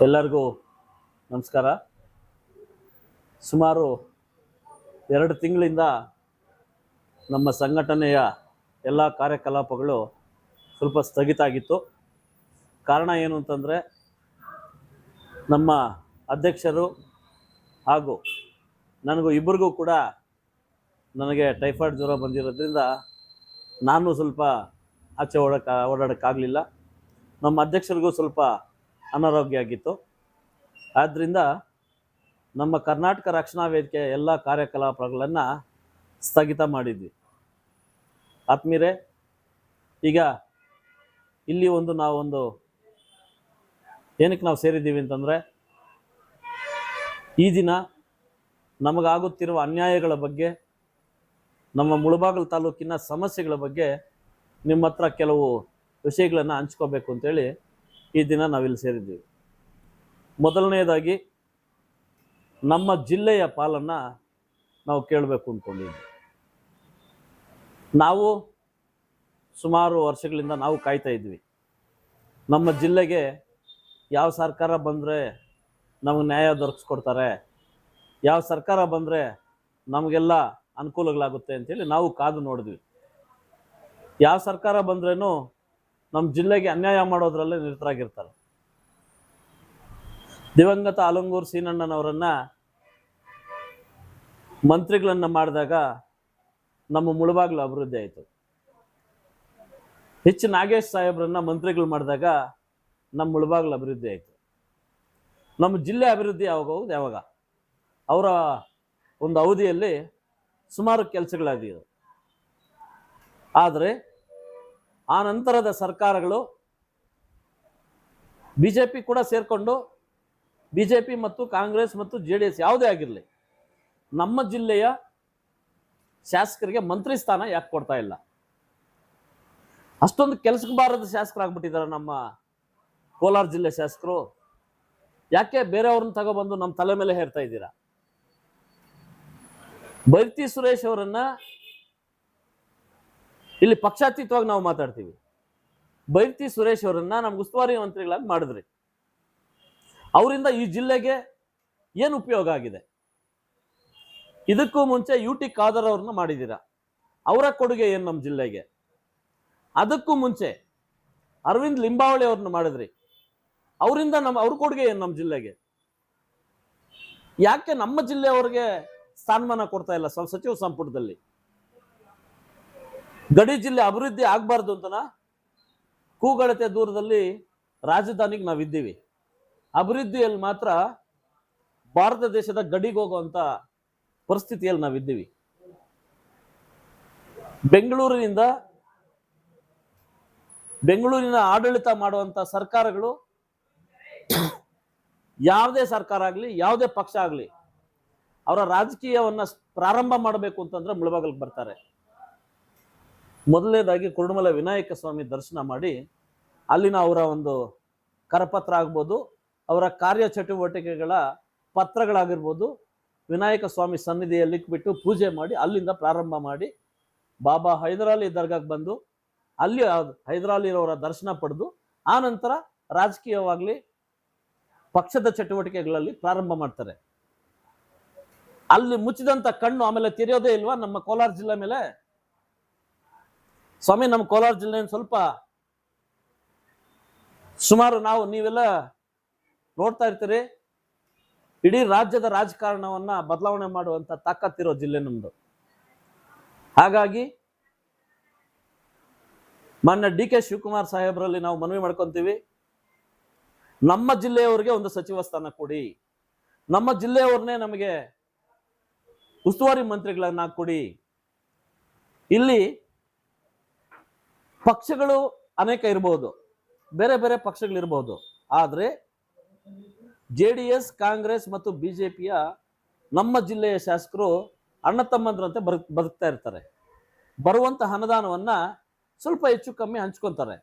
ಎಲ್ಲರಿಗೂ ನಮಸ್ಕಾರ. ಸುಮಾರು 2 ತಿಂಗಳಿಂದ ನಮ್ಮ ಸಂಘಟನೆಯ ಎಲ್ಲ ಕಾರ್ಯಕಲಾಪಗಳು ಸ್ವಲ್ಪ ಸ್ಥಗಿತ ಆಗಿತ್ತು. ಕಾರಣ ಏನು ಅಂತಂದರೆ, ನಮ್ಮ ಅಧ್ಯಕ್ಷರು ಹಾಗೂ ಇಬ್ಬರಿಗೂ ಕೂಡ ನನಗೆ ಟೈಫಾಯ್ಡ್ ಜ್ವರ ಬಂದಿರೋದ್ರಿಂದ ನಾನು ಸ್ವಲ್ಪ ಆಚೆ ಓಡಾಡೋಕ್ಕಾಗಲಿಲ್ಲ. ನಮ್ಮ ಅಧ್ಯಕ್ಷರಿಗೂ ಸ್ವಲ್ಪ ಅನಾರೋಗ್ಯ ಆಗಿತ್ತು. ಆದ್ದರಿಂದ ನಮ್ಮ ಕರ್ನಾಟಕ ರಕ್ಷಣಾ ವೇದಿಕೆ ಎಲ್ಲ ಕಾರ್ಯಕಲಾಪಗಳನ್ನು ಸ್ಥಗಿತ ಮಾಡಿದ್ವಿ. ಆತ್ಮೀಯರೇ, ಈಗ ಇಲ್ಲಿ ನಾವು ಏನಕ್ಕೆ ನಾವು ಸೇರಿದ್ದೀವಿ ಅಂತಂದರೆ, ಈ ದಿನ ನಮಗಾಗುತ್ತಿರುವ ಅನ್ಯಾಯಗಳ ಬಗ್ಗೆ, ನಮ್ಮ ಮುಳಬಾಗಿಲು ತಾಲೂಕಿನ ಸಮಸ್ಯೆಗಳ ಬಗ್ಗೆ ನಿಮ್ಮ ಹತ್ರ ಕೆಲವು ವಿಷಯಗಳನ್ನು ಹಂಚ್ಕೋಬೇಕು ಅಂತೇಳಿ ಈ ದಿನ ನಾವಿಲ್ಲಿ ಸೇರಿದ್ದೀವಿ. ಮೊದಲನೇದಾಗಿ ನಮ್ಮ ಜಿಲ್ಲೆಯ ಪಾಲನ್ನು ನಾವು ಕೇಳಬೇಕು ಅಂದ್ಕೊಂಡಿದ್ವಿ. ನಾವು ಸುಮಾರು ವರ್ಷಗಳಿಂದ ನಾವು ಕಾಯ್ತಾ ಇದ್ವಿ, ನಮ್ಮ ಜಿಲ್ಲೆಗೆ ಯಾವ ಸರ್ಕಾರ ಬಂದರೆ ನಮಗೆ ನ್ಯಾಯ ದೊರಕಿಸ್ಕೊಡ್ತಾರೆ, ಯಾವ ಸರ್ಕಾರ ಬಂದರೆ ನಮಗೆಲ್ಲ ಅನುಕೂಲಗಳಾಗುತ್ತೆ ಅಂತೇಳಿ ನಾವು ಕಾದು ನೋಡಿದ್ವಿ. ಯಾವ ಸರ್ಕಾರ ಬಂದ್ರೂ ನಮ್ಮ ಜಿಲ್ಲೆಗೆ ಅನ್ಯಾಯ ಮಾಡೋದ್ರಲ್ಲೇ ನಿರತರಾಗಿರ್ತಾರೆ. ದಿವಂಗತ ಆಲಂಗೂರು ಸೀನಣ್ಣನವರನ್ನು ಮಂತ್ರಿಗಳನ್ನು ಮಾಡಿದಾಗ ನಮ್ಮ ಮುಳಬಾಗಿಲು ಅಭಿವೃದ್ಧಿ ಆಯಿತು. ಎಚ್ ನಾಗೇಶ್ ಸಾಹೇಬ್ರನ್ನ ಮಂತ್ರಿಗಳು ಮಾಡಿದಾಗ ನಮ್ಮ ಮುಳಬಾಗಿಲು ಅಭಿವೃದ್ಧಿ ಆಯಿತು. ನಮ್ಮ ಜಿಲ್ಲೆ ಅಭಿವೃದ್ಧಿ ಯಾವಾಗ ಅವರ ಒಂದು ಅವಧಿಯಲ್ಲಿ ಸುಮಾರು ಕೆಲಸಗಳಾಗಿವೆ. ಆದರೆ ಆ ನಂತರದ ಸರ್ಕಾರಗಳು BJP ಕೂಡ ಸೇರಿಕೊಂಡು, BJP ಮತ್ತು ಕಾಂಗ್ರೆಸ್ ಮತ್ತು JDS ಯಾವುದೇ ಆಗಿರಲಿ, ನಮ್ಮ ಜಿಲ್ಲೆಯ ಶಾಸಕರಿಗೆ ಮಂತ್ರಿ ಸ್ಥಾನ ಯಾಕೆ ಕೊಡ್ತಾ ಇಲ್ಲ? ಅಷ್ಟೊಂದು ಕೆಲಸಕ್ಕೆ ಬಾರದ ಶಾಸಕರಾಗ್ಬಿಟ್ಟಿದ್ದಾರೆ ನಮ್ಮ ಕೋಲಾರ ಜಿಲ್ಲೆ ಶಾಸಕರು. ಯಾಕೆ ಬೇರೆಯವ್ರನ್ನ ತಗೊಬಂದು ನಮ್ಮ ತಲೆ ಮೇಲೆ ಹೇರ್ತಾ ಇದ್ದೀರಾ? ಬೈರತಿ ಸುರೇಶ್ ಅವರನ್ನ ಇಲ್ಲಿ ಪಕ್ಷಾತೀತವಾಗಿ ನಾವು ಮಾತಾಡ್ತೀವಿ. ಬೈರತಿ ಸುರೇಶ್ ಅವರನ್ನ ನಮ್ಗೆ ಉಸ್ತುವಾರಿ ಮಂತ್ರಿಗಳಾಗಿ ಮಾಡಿದ್ರಿ. ಅವರಿಂದ ಈ ಜಿಲ್ಲೆಗೆ ಏನು ಉಪಯೋಗ ಆಗಿದೆ? ಇದಕ್ಕೂ ಮುಂಚೆ UT ಖಾದರ್ ಅವ್ರನ್ನ ಮಾಡಿದ್ದೀರಾ, ಅವರ ಕೊಡುಗೆ ಏನು ನಮ್ಮ ಜಿಲ್ಲೆಗೆ? ಅದಕ್ಕೂ ಮುಂಚೆ ಅರವಿಂದ್ ಲಿಂಬಾವಳಿ ಅವ್ರನ್ನ ಮಾಡಿದ್ರಿ, ಅವರಿಂದ ಅವ್ರ ಕೊಡುಗೆ ಏನು ನಮ್ಮ ಜಿಲ್ಲೆಗೆ? ಯಾಕೆ ನಮ್ಮ ಜಿಲ್ಲೆಯವ್ರಿಗೆ ಸ್ಥಾನಮಾನ ಕೊಡ್ತಾ ಇಲ್ಲ ಸಚಿವ ಸಂಪುಟದಲ್ಲಿ? ಗಡಿ ಜಿಲ್ಲೆ ಅಭಿವೃದ್ಧಿ ಆಗಬಾರ್ದು ಅಂತನ ಕೂಗಳತೆ ದೂರದಲ್ಲಿ ರಾಜಧಾನಿಗೆ ನಾವಿದ್ದೀವಿ. ಅಭಿವೃದ್ಧಿಯಲ್ಲಿ ಮಾತ್ರ ಭಾರತ ದೇಶದ ಗಡಿಗೆ ಹೋಗುವಂತ ಪರಿಸ್ಥಿತಿಯಲ್ಲಿ ನಾವಿದ್ದೀವಿ. ಬೆಂಗಳೂರಿನ ಆಡಳಿತ ಮಾಡುವಂತ ಸರ್ಕಾರಗಳು, ಯಾವುದೇ ಸರ್ಕಾರ ಆಗಲಿ, ಯಾವುದೇ ಪಕ್ಷ ಆಗಲಿ, ಅವರ ರಾಜಕೀಯವನ್ನ ಪ್ರಾರಂಭ ಮಾಡಬೇಕು ಅಂತಂದ್ರೆ ಮುಳಬಾಗಿಲಿಗೆ ಬರ್ತಾರೆ. ಮೊದಲನೇದಾಗಿ ಕುರುಡುಮಲ ವಿನಾಯಕ ಸ್ವಾಮಿ ದರ್ಶನ ಮಾಡಿ, ಅಲ್ಲಿನ ಅವರ ಒಂದು ಕರಪತ್ರ ಆಗ್ಬೋದು, ಅವರ ಕಾರ್ಯ ಚಟುವಟಿಕೆಗಳ ಪತ್ರಗಳಾಗಿರ್ಬೋದು, ವಿನಾಯಕ ಸ್ವಾಮಿ ಸನ್ನಿಧಿಯಲ್ಲಿ ಬಿಟ್ಟು ಪೂಜೆ ಮಾಡಿ ಅಲ್ಲಿಂದ ಪ್ರಾರಂಭ ಮಾಡಿ ಬಾಬಾ ಹೈದರಾಲಿ ದರ್ಗಾಕ್ಕೆ ಬಂದು ಅಲ್ಲಿ ಹೈದರಾಲಿರವರ ದರ್ಶನ ಪಡೆದು ಆ ನಂತರ ರಾಜಕೀಯವಾಗಲಿ ಪಕ್ಷದ ಚಟುವಟಿಕೆಗಳಲ್ಲಿ ಪ್ರಾರಂಭ ಮಾಡ್ತಾರೆ. ಅಲ್ಲಿ ಮುಚ್ಚಿದಂತ ಕಣ್ಣು ಆಮೇಲೆ ತೆರೆಯೋದೇ ಇಲ್ವಾ ನಮ್ಮ ಕೋಲಾರ ಜಿಲ್ಲೆ ಮೇಲೆ? ಸ್ವಾಮಿ, ನಮ್ಮ ಕೋಲಾರ ಜಿಲ್ಲೆ ಸ್ವಲ್ಪ ಸುಮಾರು ನೀವೆಲ್ಲ ನೋಡ್ತಾ ಇರ್ತೀರಿ, ಇಡೀ ರಾಜ್ಯದ ರಾಜಕಾರಣವನ್ನ ಬದಲಾವಣೆ ಮಾಡುವಂತ ತಾಕತ್ತಿರೋ ಜಿಲ್ಲೆ ನಮ್ದು. ಹಾಗಾಗಿ ಮಾನ್ಯ DK ಶಿವಕುಮಾರ್ ಸಾಹೇಬರಲ್ಲಿ ನಾವು ಮನವಿ ಮಾಡ್ಕೊಂತೀವಿ, ನಮ್ಮ ಜಿಲ್ಲೆಯವರಿಗೆ ಒಂದು ಸಚಿವ ಸ್ಥಾನ ಕೊಡಿ, ನಮ್ಮ ಜಿಲ್ಲೆಯವ್ರನ್ನೇ ನಮಗೆ ಉಸ್ತುವಾರಿ ಮಂತ್ರಿಗಳನ್ನ ಕೊಡಿ. ಇಲ್ಲಿ ಪಕ್ಷಗಳು ಅನೇಕ ಇರಬಹುದು, ಬೇರೆ ಬೇರೆ ಪಕ್ಷಗಳಿರಬಹುದು, ಆದರೆ JDS, ಕಾಂಗ್ರೆಸ್ ಮತ್ತು BJPಯ ನಮ್ಮ ಜಿಲ್ಲೆಯ ಶಾಸಕರು ಅಣ್ಣ ತಮ್ಮಂದ್ರಂತೆ ಬದುಕ್ತಾ ಇರ್ತಾರೆ. ಬರುವಂತ ಅನುದಾನವನ್ನ ಸ್ವಲ್ಪ ಹೆಚ್ಚು ಕಮ್ಮಿ ಹಂಚ್ಕೊಂತಾರೆ.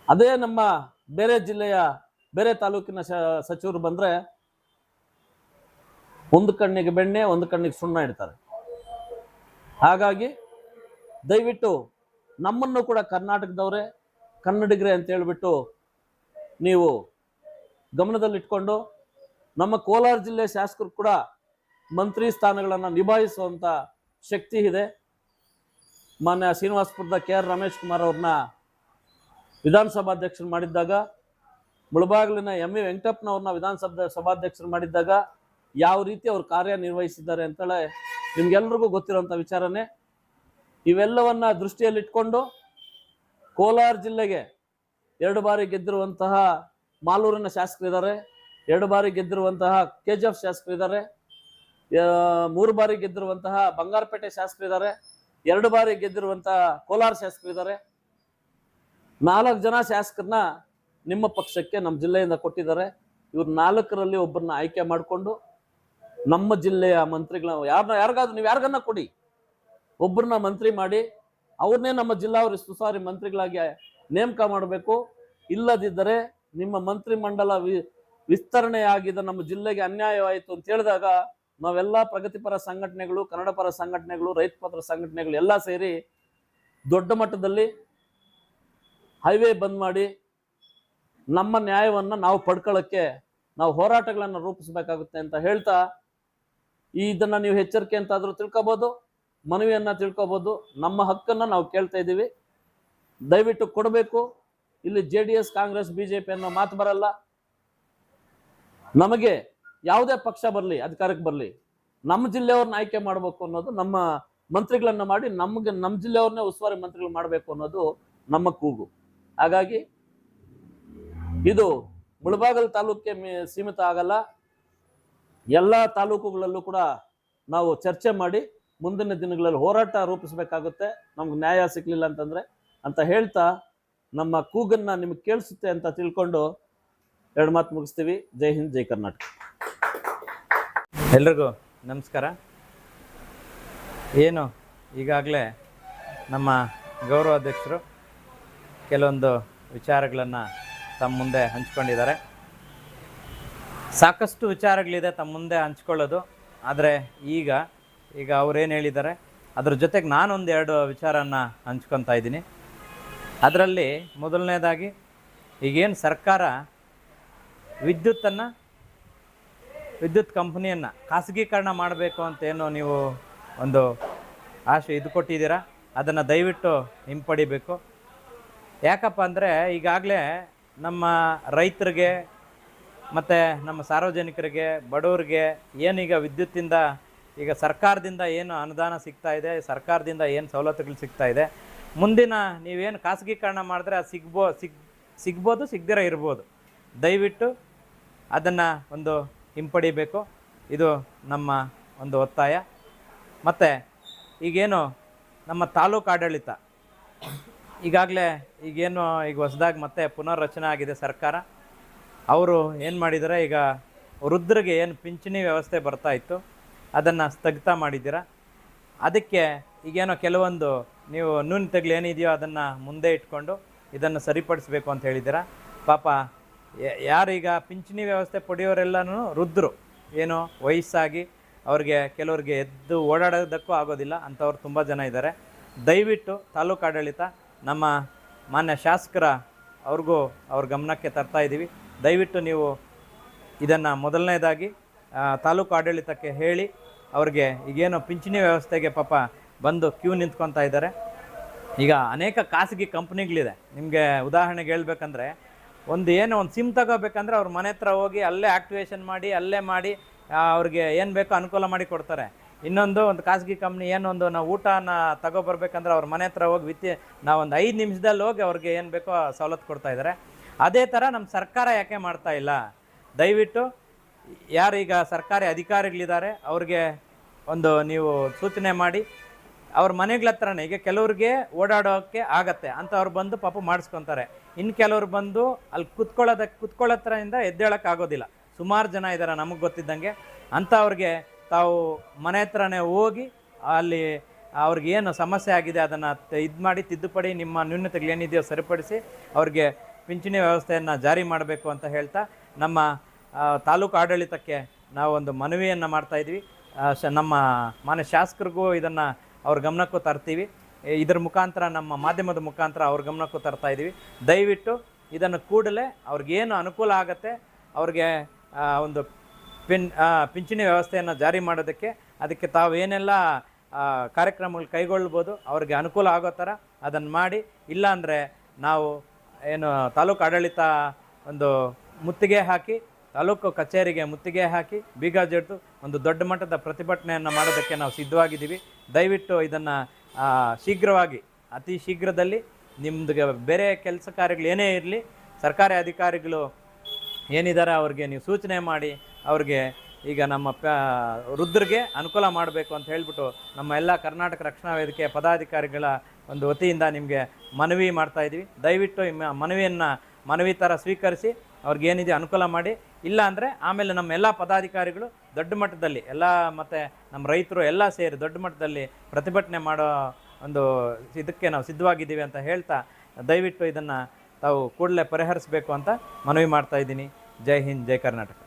ಅದೇ ನಮ್ಮ ಬೇರೆ ಜಿಲ್ಲೆಯ ಬೇರೆ ತಾಲೂಕಿನ ಸಚಿವರು ಬಂದ್ರೆ ಒಂದು ಕಣ್ಣಿಗೆ ಬೆಣ್ಣೆ, ಒಂದು ಕಣ್ಣಿಗೆ ಸುಣ್ಣ ಇಡ್ತಾರೆ. ಹಾಗಾಗಿ ದಯವಿಟ್ಟು ನಮ್ಮನ್ನು ಕೂಡ ಕರ್ನಾಟಕದವರೇ, ಕನ್ನಡಿಗರೇ ಅಂತ ಹೇಳ್ಬಿಟ್ಟು ನೀವು ಗಮನದಲ್ಲಿಟ್ಕೊಂಡು ನಮ್ಮ ಕೋಲಾರ ಜಿಲ್ಲೆ ಶಾಸಕರು ಕೂಡ ಮಂತ್ರಿ ಸ್ಥಾನಗಳನ್ನು ನಿಭಾಯಿಸುವಂಥ ಶಕ್ತಿ ಇದೆ. ಮಾನ್ಯ ಶ್ರೀನಿವಾಸಪುರದ KR ರಮೇಶ್ ಕುಮಾರ್ ಅವ್ರನ್ನ ವಿಧಾನಸಭಾಧ್ಯಕ್ಷರು ಮಾಡಿದ್ದಾಗ, ಮುಳಬಾಗಿಲಿನ ME ವೆಂಕಟಪ್ಪನವ್ರನ್ನ ಸಭಾಧ್ಯಕ್ಷರು ಮಾಡಿದ್ದಾಗ ಯಾವ ರೀತಿ ಅವ್ರು ಕಾರ್ಯನಿರ್ವಹಿಸಿದ್ದಾರೆ ಅಂತೇಳಿ ನಿಮ್ಗೆಲ್ರಿಗೂ ಗೊತ್ತಿರೋಂಥ ವಿಚಾರನೇ. ಇವೆಲ್ಲವನ್ನ ದೃಷ್ಟಿಯಲ್ಲಿಟ್ಕೊಂಡು ಕೋಲಾರ ಜಿಲ್ಲೆಗೆ 2 ಬಾರಿ ಗೆದ್ದಿರುವಂತಹ ಮಾಲೂರಿನ ಶಾಸಕರಿದ್ದಾರೆ, 2 ಬಾರಿ ಗೆದ್ದಿರುವಂತಹ KGF ಶಾಸಕರಿದ್ದಾರೆ, 3 ಬಾರಿ ಗೆದ್ದಿರುವಂತಹ ಬಂಗಾರಪೇಟೆ ಶಾಸಕರಿದ್ದಾರೆ, 2 ಬಾರಿ ಗೆದ್ದಿರುವಂತಹ ಕೋಲಾರ ಶಾಸಕರಿದ್ದಾರೆ. 4 ಜನ ಶಾಸಕರನ್ನ ನಿಮ್ಮ ಪಕ್ಷಕ್ಕೆ ನಮ್ಮ ಜಿಲ್ಲೆಯಿಂದ ಕೊಟ್ಟಿದ್ದಾರೆ. ಇವ್ರು 4ರಲ್ಲಿ ಒಬ್ಬರನ್ನ ಆಯ್ಕೆ ಮಾಡಿಕೊಂಡು ನಮ್ಮ ಜಿಲ್ಲೆಯ ಮಂತ್ರಿಗಳ ಯಾರಿಗಾದ್ರೂ ನೀವು ಯಾರಿಗನ್ನ ಕೊಡಿ, ಒಬ್ಬರನ್ನ ಮಂತ್ರಿ ಮಾಡಿ ಅವ್ರನ್ನೇ ನಮ್ಮ ಜಿಲ್ಲಾ ಉಸ್ತುವಾರಿ ಮಂತ್ರಿಗಳಾಗಿ ನೇಮಕ ಮಾಡಬೇಕು. ಇಲ್ಲದಿದ್ದರೆ ನಿಮ್ಮ ಮಂತ್ರಿ ಮಂಡಲ ವಿಸ್ತರಣೆ ಆಗಿದ ನಮ್ಮ ಜಿಲ್ಲೆಗೆ ಅನ್ಯಾಯವಾಯಿತು ಅಂತ ಹೇಳಿದಾಗ ನಾವೆಲ್ಲ ಪ್ರಗತಿಪರ ಸಂಘಟನೆಗಳು, ಕನ್ನಡ ಪರ ಸಂಘಟನೆಗಳು, ರೈತ ಪರ ಸಂಘಟನೆಗಳು ಎಲ್ಲ ಸೇರಿ ದೊಡ್ಡ ಮಟ್ಟದಲ್ಲಿ ಹೈವೇ ಬಂದ್ ಮಾಡಿ ನಮ್ಮ ನ್ಯಾಯವನ್ನು ನಾವು ಪಡ್ಕೊಳ್ಳೋಕ್ಕೆ ನಾವು ಹೋರಾಟಗಳನ್ನು ರೂಪಿಸಬೇಕಾಗುತ್ತೆ ಅಂತ ಹೇಳ್ತಾ, ಇದನ್ನ ನೀವು ಎಚ್ಚರಿಕೆ ಅಂತಾದರೂ ತಿಳ್ಕೊಬೋದು, ಮನವಿಯನ್ನ ತಿಳ್ಕೊಬೋದು. ನಮ್ಮ ಹಕ್ಕನ್ನು ನಾವು ಕೇಳ್ತಾ ಇದ್ದೀವಿ, ದಯವಿಟ್ಟು ಕೊಡಬೇಕು. ಇಲ್ಲಿ JDS ಕಾಂಗ್ರೆಸ್ BJP ಅನ್ನೋ ಮಾತು ಬರಲ್ಲ. ನಮಗೆ ಯಾವುದೇ ಪಕ್ಷ ಬರಲಿ, ಅಧಿಕಾರಕ್ಕೆ ಬರಲಿ, ನಮ್ಮ ಜಿಲ್ಲೆಯವ್ರನ್ನ ಆಯ್ಕೆ ಮಾಡಬೇಕು ಅನ್ನೋದು, ನಮ್ಮ ಮಂತ್ರಿಗಳನ್ನ ಮಾಡಿ ನಮ್ಮ ಜಿಲ್ಲೆಯವ್ರನ್ನೇ ಉಸ್ತುವಾರಿ ಮಂತ್ರಿಗಳು ಮಾಡಬೇಕು ಅನ್ನೋದು ನಮ್ಮ ಕೂಗು. ಹಾಗಾಗಿ ಇದು ಮುಳಬಾಗಿಲು ತಾಲೂಕಿಗೆ ಸೀಮಿತ ಆಗಲ್ಲ, ಎಲ್ಲ ತಾಲೂಕುಗಳಲ್ಲೂ ಕೂಡ ನಾವು ಚರ್ಚೆ ಮಾಡಿ ಮುಂದಿನ ದಿನಗಳಲ್ಲಿ ಹೋರಾಟ ರೂಪಿಸಬೇಕಾಗುತ್ತೆ, ನಮ್ಗೆ ನ್ಯಾಯ ಸಿಗ್ಲಿಲ್ಲ ಅಂತಂದ್ರೆ ಅಂತ ಹೇಳ್ತಾ ನಮ್ಮ ಕೂಗನ್ನ ನಿಮಗೆ ಕೇಳಿಸುತ್ತೆ ಅಂತ ತಿಳ್ಕೊಂಡು 2 ಮಾತು ಮುಗಿಸ್ತೀವಿ. ಜೈ ಹಿಂದ್, ಜೈ ಕರ್ನಾಟಕ. ಎಲ್ರಿಗೂ ನಮಸ್ಕಾರ. ಏನು ಈಗಾಗಲೇ ನಮ್ಮ ಗೌರವಾಧ್ಯಕ್ಷರು ಕೆಲವೊಂದು ವಿಚಾರಗಳನ್ನು ತಮ್ಮ ಮುಂದೆ ಹಂಚ್ಕೊಂಡಿದ್ದಾರೆ. ಸಾಕಷ್ಟು ವಿಚಾರಗಳಿದೆ ತಮ್ಮ ಮುಂದೆ ಹಂಚ್ಕೊಳ್ಳೋದು. ಆದರೆ ಈಗ ಅವ್ರೇನು ಹೇಳಿದ್ದಾರೆ ಅದ್ರ ಜೊತೆಗೆ ನಾನೊಂದು 2 ವಿಚಾರನ ಹಂಚ್ಕೊತಾ ಇದ್ದೀನಿ. ಅದರಲ್ಲಿ ಮೊದಲನೇದಾಗಿ ಈಗೇನು ಸರ್ಕಾರ ವಿದ್ಯುತ್ ಕಂಪ್ನಿಯನ್ನು ಖಾಸಗೀಕರಣ ಮಾಡಬೇಕು ಅಂತೇನೋ ನೀವು ಒಂದು ಆಶೆ ಕೊಟ್ಟಿದ್ದೀರಾ, ಅದನ್ನು ದಯವಿಟ್ಟು ಹಿಂಪಡಿಬೇಕು. ಯಾಕಪ್ಪ ಅಂದರೆ ಈಗಾಗಲೇ ನಮ್ಮ ರೈತರಿಗೆ ಮತ್ತು ನಮ್ಮ ಸಾರ್ವಜನಿಕರಿಗೆ, ಬಡವರಿಗೆ ಏನೀಗ ವಿದ್ಯುತ್ತಿಂದ ಈಗ ಸರ್ಕಾರದಿಂದ ಏನು ಅನುದಾನ ಸಿಗ್ತಾ ಇದೆ, ಸರ್ಕಾರದಿಂದ ಏನು ಸವಲತ್ತುಗಳು ಸಿಗ್ತಾ ಇದೆ, ಮುಂದಿನ ನೀವೇನು ಖಾಸಗೀಕರಣ ಮಾಡಿದ್ರೆ ಅದು ಸಿಗ್ಬೋದು, ಸಿಗದಿರ ಇರ್ಬೋದು. ದಯವಿಟ್ಟು ಅದನ್ನು ಒಂದು ಹಿಂಪಡಿಬೇಕು. ಇದು ನಮ್ಮ ಒಂದು ಒತ್ತಾಯ. ಮತ್ತು ಈಗೇನು ನಮ್ಮ ತಾಲೂಕು ಆಡಳಿತ ಈಗಾಗಲೇ ಈಗ ಹೊಸದಾಗಿ ಮತ್ತೆ ಪುನರ್ರಚನೆ ಆಗಿದೆ ಸರ್ಕಾರ. ಅವರು ಏನು ಮಾಡಿದ್ದಾರೆ, ಈಗ ವೃದ್ಧರಿಗೆ ಏನು ಪಿಂಚಣಿ ವ್ಯವಸ್ಥೆ ಬರ್ತಾ ಇತ್ತು ಅದನ್ನು ಸ್ಥಗಿತ ಮಾಡಿದ್ದೀರಾ. ಅದಕ್ಕೆ ಈಗೇನೋ ಕೆಲವೊಂದು ನೀವು ನ್ಯೂನತೆಗಳು ಏನಿದೆಯೋ ಅದನ್ನು ಮುಂದೆ ಇಟ್ಕೊಂಡು ಇದನ್ನು ಸರಿಪಡಿಸಬೇಕು ಅಂತ ಹೇಳಿದ್ದೀರಾ. ಪಾಪ ಯಾರೀಗ ಪಿಂಚಣಿ ವ್ಯವಸ್ಥೆ ಪಡೆಯೋರೆಲ್ಲನೂ ವೃದ್ಧರು, ಏನೋ ವಯಸ್ಸಾಗಿ ಕೆಲವ್ರಿಗೆ ಎದ್ದು ಓಡಾಡೋದಕ್ಕೂ ಆಗೋದಿಲ್ಲ ಅಂಥವ್ರು ತುಂಬ ಜನ ಇದ್ದಾರೆ. ದಯವಿಟ್ಟು ತಾಲೂಕು ಆಡಳಿತ ನಮ್ಮ ಮಾನ್ಯ ಶಾಸಕರ ಅವ್ರ ಗಮನಕ್ಕೆ ತರ್ತಾ ಇದ್ದೀವಿ. ದಯವಿಟ್ಟು ನೀವು ಇದನ್ನು ಮೊದಲನೇದಾಗಿ ತಾಲೂಕು ಆಡಳಿತಕ್ಕೆ ಹೇಳಿ ಅವ್ರಿಗೆ ಈಗೇನೋ ಪಿಂಚಣಿ ವ್ಯವಸ್ಥೆಗೆ ಪಾಪ ಬಂದು ಕ್ಯೂ ನಿಂತ್ಕೊತಾ ಇದ್ದಾರೆ. ಈಗ ಅನೇಕ ಖಾಸಗಿ ಕಂಪ್ನಿಗಳಿದೆ. ನಿಮಗೆ ಉದಾಹರಣೆಗೆ ಹೇಳ್ಬೇಕಂದ್ರೆ ಒಂದು ಸಿಮ್ ತಗೋಬೇಕಂದ್ರೆ ಅವ್ರ ಮನೆ ಹತ್ರ ಹೋಗಿ ಅಲ್ಲೇ ಆಕ್ಟಿವೇಶನ್ ಮಾಡಿ ಅಲ್ಲೇ ಮಾಡಿ ಅವ್ರಿಗೆ ಏನು ಬೇಕೋ ಅನುಕೂಲ ಮಾಡಿ ಕೊಡ್ತಾರೆ. ಒಂದು ಖಾಸಗಿ ಕಂಪ್ನಿ ನಾವು ಊಟನ ತಗೊಬರ್ಬೇಕಂದ್ರೆ ಅವ್ರ ಮನೆ ಹತ್ರ ಹೋಗಿ ನಾವೊಂದು 5 ನಿಮಿಷದಲ್ಲಿ ಹೋಗಿ ಅವ್ರಿಗೆ ಏನು ಬೇಕೋ ಸವಲತ್ತು ಕೊಡ್ತಾ ಇದ್ದಾರೆ. ಅದೇ ಥರ ನಮ್ಮ ಸರ್ಕಾರ ಯಾಕೆ ಮಾಡ್ತಾ ಇಲ್ಲ? ದಯವಿಟ್ಟು ಯಾರೀಗ ಸರ್ಕಾರಿ ಅಧಿಕಾರಿಗಳಿದ್ದಾರೆ ಅವ್ರಿಗೆ ನೀವು ಸೂಚನೆ ಮಾಡಿ ಅವ್ರ ಮನೆಗಳ ಹತ್ರನೇ, ಈಗ ಕೆಲವ್ರಿಗೆ ಓಡಾಡೋಕ್ಕೆ ಆಗತ್ತೆ ಅಂತ ಅವ್ರು ಬಂದು ಪಾಪ ಮಾಡಿಸ್ಕೊತಾರೆ. ಇನ್ನು ಕೆಲವ್ರು ಬಂದು ಅಲ್ಲಿ ಕುತ್ಕೊಳ್ಳೋದ್ರಿಂದ ಎದ್ದೇಳೋಕ್ಕಾಗೋದಿಲ್ಲ. ಸುಮಾರು ಜನ ಇದ್ದಾರೆ ನಮಗೆ ಗೊತ್ತಿದ್ದಂಗೆ. ಅಂಥವ್ರಿಗೆ ತಾವು ಮನೆ ಹತ್ರನೇ ಹೋಗಿ ಅಲ್ಲಿ ಅವ್ರಿಗೆ ಏನು ಸಮಸ್ಯೆ ಆಗಿದೆ ಅದನ್ನು ಮಾಡಿ ತಿದ್ದುಪಡಿ ನಿಮ್ಮ ನ್ಯೂನತೆಗಳೇನಿದೆಯೋ ಸರಿಪಡಿಸಿ ಅವ್ರಿಗೆ ಪಿಂಚಣಿ ವ್ಯವಸ್ಥೆಯನ್ನು ಜಾರಿ ಮಾಡಬೇಕು ಅಂತ ಹೇಳ್ತಾ ನಮ್ಮ ತಾಲೂಕು ಆಡಳಿತಕ್ಕೆ ನಾವೊಂದು ಮನವಿಯನ್ನು ಮಾಡ್ತಾಯಿದ್ವಿ. ನಮ್ಮ ಮಾನ್ಯ ಶಾಸಕರಿಗೂ ಇದನ್ನು ಅವ್ರ ಗಮನಕ್ಕೂ ತರ್ತೀವಿ. ಇದರ ಮುಖಾಂತರ ನಮ್ಮ ಮಾಧ್ಯಮದ ಮುಖಾಂತರ ಅವ್ರ ಗಮನಕ್ಕೂ ತರ್ತಾಯಿದ್ದೀವಿ. ದಯವಿಟ್ಟು ಇದನ್ನು ಕೂಡಲೇ ಅವ್ರಿಗೇನು ಅನುಕೂಲ ಆಗುತ್ತೆ ಅವ್ರಿಗೆ ಒಂದು ಪಿಂಚಣಿ ವ್ಯವಸ್ಥೆಯನ್ನು ಜಾರಿ ಮಾಡೋದಕ್ಕೆ ಅದಕ್ಕೆ ತಾವು ಏನೆಲ್ಲ ಕಾರ್ಯಕ್ರಮಗಳು ಕೈಗೊಳ್ಬೋದು ಅವ್ರಿಗೆ ಅನುಕೂಲ ಆಗೋ ಥರ ಅದನ್ನು ಮಾಡಿ, ಇಲ್ಲಾಂದರೆ ನಾವು ಏನು ತಾಲೂಕು ಆಡಳಿತ ಒಂದು ಮುತ್ತಿಗೆ ಹಾಕಿ, ತಾಲೂಕು ಕಚೇರಿಗೆ ಮುತ್ತಿಗೆ ಹಾಕಿ ಬೀಗ ಜಡಿದು ಒಂದು ದೊಡ್ಡ ಮಟ್ಟದ ಪ್ರತಿಭಟನೆಯನ್ನು ಮಾಡೋದಕ್ಕೆ ನಾವು ಸಿದ್ಧವಾಗಿದ್ದೀವಿ. ದಯವಿಟ್ಟು ಇದನ್ನು ಶೀಘ್ರವಾಗಿ, ಅತಿ ಶೀಘ್ರದಲ್ಲಿ ನಿಮ್ಮದು ಬೇರೆ ಕೆಲಸ ಕಾರ್ಯಗಳು ಏನೇ ಇರಲಿ, ಸರ್ಕಾರಿ ಅಧಿಕಾರಿಗಳು ಏನಿದ್ದಾರೆ ಅವ್ರಿಗೆ ನೀವು ಸೂಚನೆ ಮಾಡಿ ಅವ್ರಿಗೆ ಈಗ ನಮ್ಮ ವೃದ್ಧರಿಗೆ ಅನುಕೂಲ ಮಾಡಬೇಕು ಅಂತ ಹೇಳಿಬಿಟ್ಟು ನಮ್ಮ ಎಲ್ಲ ಕರ್ನಾಟಕ ರಕ್ಷಣಾ ವೇದಿಕೆಯ ಪದಾಧಿಕಾರಿಗಳ ಒಂದು ವತಿಯಿಂದ ನಿಮಗೆ ಮನವಿ ಮಾಡ್ತಾಯಿದ್ದೀವಿ. ದಯವಿಟ್ಟು ಮನವಿ ಥರ ಸ್ವೀಕರಿಸಿ ಅವ್ರಿಗೇನಿದೆ ಅನುಕೂಲ ಮಾಡಿ. ಇಲ್ಲ ಅಂದರೆ ಆಮೇಲೆ ನಮ್ಮ ಎಲ್ಲ ಪದಾಧಿಕಾರಿಗಳು ದೊಡ್ಡ ಮಟ್ಟದಲ್ಲಿ ಎಲ್ಲ ಮತ್ತು ನಮ್ಮ ರೈತರು ಎಲ್ಲ ಸೇರಿ ದೊಡ್ಡ ಮಟ್ಟದಲ್ಲಿ ಪ್ರತಿಭಟನೆ ಮಾಡೋ ಒಂದು ಇದಕ್ಕೆ ನಾವು ಸಿದ್ಧವಾಗಿದ್ದೀವಿ ಅಂತ ಹೇಳ್ತಾ, ದಯವಿಟ್ಟು ಇದನ್ನು ತಾವು ಕೂಡಲೇ ಪರಿಹರಿಸಬೇಕು ಅಂತ ಮನವಿ ಮಾಡ್ತಾಯಿದ್ದೀನಿ. ಜೈ ಹಿಂದ್, ಜೈ ಕರ್ನಾಟಕ.